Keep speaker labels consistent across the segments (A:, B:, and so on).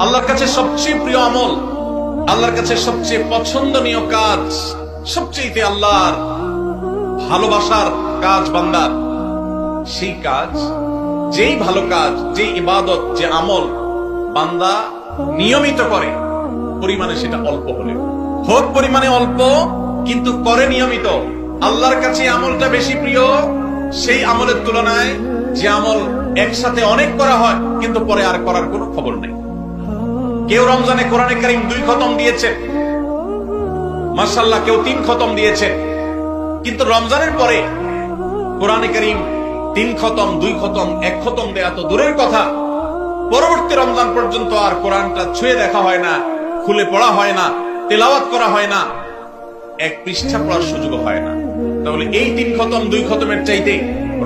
A: আল্লাহর কাছে সবচেয়ে প্রিয় আমল, আল্লাহর কাছে সবচেয়ে পছন্দনীয় কাজ, সবচেয়ে আল্লাহর ভালোবাসার কাজ বান্দার, সেই কাজ, যেই ভালো কাজ, যেই ইবাদত, যে আমল বান্দা নিয়মিত করে, পরিমাণে সেটা অল্প হলেও হোক, পরিমাণে অল্প কিন্তু করে নিয়মিত, আল্লাহর কাছে আমলটা বেশি প্রিয় সেই আমলের তুলনায় যে আমল একসাথে অনেক করা হয় কিন্তু পরে আর করার কোনো খবর নেই। কেউ রমজানে কোরআনে কারীম 2 খতম দিয়েছে, মাশাআল্লাহ, কেউ 3 খতম দিয়েছে, কিন্তু রমজানের পরে কোরআনে কারীম 3 খতম, 2 খতম, 1 খতম দেয়া তো দূরের কথা, পরবর্তী রমজান পর্যন্ত আর কোরআনটা ছুঁয়ে দেখা হয় না, খুলে পড়া হয় না, তেলাওয়াত করা হয় না, 1 পৃষ্ঠা পড়ার সুযোগ হয় না। তাহলে এই 3 খতম 2 খতমের চাইতে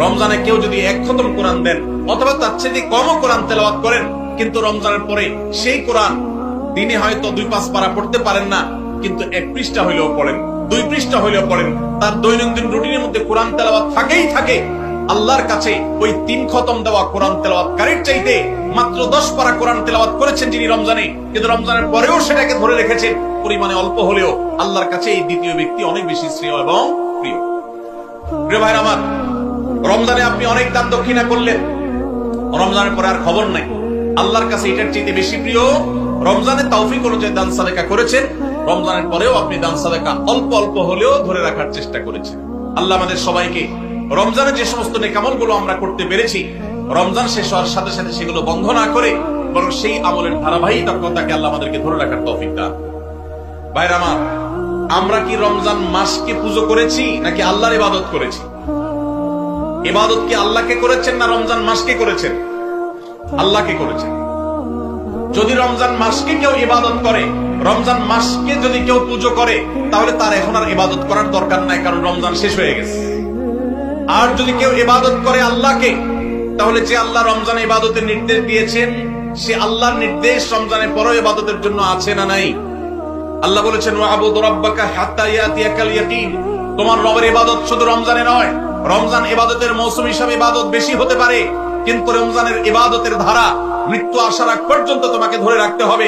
A: রমজানে কেউ যদি 1 খতম কোরআন দেন অথবা তার চেয়ে কমও কোরআন তেলাওয়াত করেন, কিন্তু রমজানের পরে সেই কোরআন দিনে হয়তো 2-5 পারা পড়তে পারেন না, কিন্তু 1 পৃষ্ঠা হইলেও পড়েন, 2 পৃষ্ঠা হইলেও পড়েন, তার দৈনন্দিন রুটিনের মধ্যে কোরআন তেলাওয়াত থাকেই থাকে। আল্লাহর কাছে ওই 3 খতম দেওয়া কোরআন তেলাওয়াতকারীর চাইতে মাত্র 10 পারা কোরআন তেলাওয়াত করেছেন যিনি রমজানে, কিন্তু রমজানের পরেও সেটাকে ধরে রেখেছেন, পরিমাণে অল্প হলেও আল্লাহর কাছে এই দ্বিতীয় ব্যক্তি অনেক বেশি শ্রেয় এবং প্রিয়। প্রিয় ভাইরা আমার, রমজানে আপনি অনেক দান দক্ষিণা করলেন, রমজানের পরে আর খবর নাই, আল্লাহর কাছে এটার চাইতে বেশি প্রিয় রমজানে তৌফিক অনুযায়ী দান সাদাকা করেছেন, রমজানের পরেও আপনি দান সাদাকা অল্প অল্প হলেও ধরে রাখার চেষ্টা করেছেন। আল্লাহ আমাদের সবাইকে রমজানে যে সমস্ত নেকামলগুলো আমরা করতে পেরেছি, রমজান শেষ হওয়ার সাথে সাথে সেগুলো বন্ধ না করে বরং সেই আমলের ধারাবাহিকতাকে আল্লাহ আমাদেরকে ধরে রাখার তৌফিক দান। ভাইরা আমার, আমরা কি রমজান মাসকে পুজো করেছি নাকি আল্লাহর ইবাদত করেছি? ইবাদত কি আল্লাহকে করেছেন না রমজান মাসকে করেছেন? আল্লাহকে করেছেন। যদি রমজান মাসকে কেউ ইবাদত করে, রমজান মাসকে যদি কেউ পুজো করে, তাহলে তার এখন আর ইবাদত করার দরকার নাই, কারণ রমজান শেষ হয়ে গেছে। আর যদি কেউ ইবাদত করে আল্লাহকে, তাহলে যে আল্লাহ রমজানে ইবাদতের নির্দেশ দিয়েছেন, সে আল্লাহর নির্দেশ রমজানের পরেও ইবাদতের জন্য আছে না নাই? আল্লাহ বলেছেন, ওয়াবুদু রাব্বাকা হাত্তা ইয়াতিয়াকাল ইয়াকিন। তোমার রবের ইবাদত শুধু রমজানে নয়, রমজান ইবাদতের মৌসুম হিসাবে ইবাদত বেশি হতে পারে, কিন্তু রমজানের ইবাদতের ধারা মৃত্যু আসার আগ পর্যন্ত তোমাকে ধরে রাখতে হবে,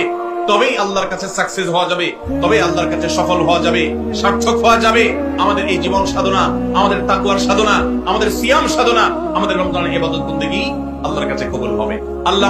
A: তবেই আল্লাহর কাছে সাকসেস হওয়া যাবে, তবেই আল্লাহর কাছে সফল হওয়া যাবে, সার্থক হওয়া যাবে। আমাদের এই জীবন সাধনা, আমাদের তাকওয়ার সাধনা, আমাদের সিয়াম সাধনা, আমাদের রমজানের ইবাদত বন্দেগী আল্লাহর কাছে কবুল হবে। আল্লাহ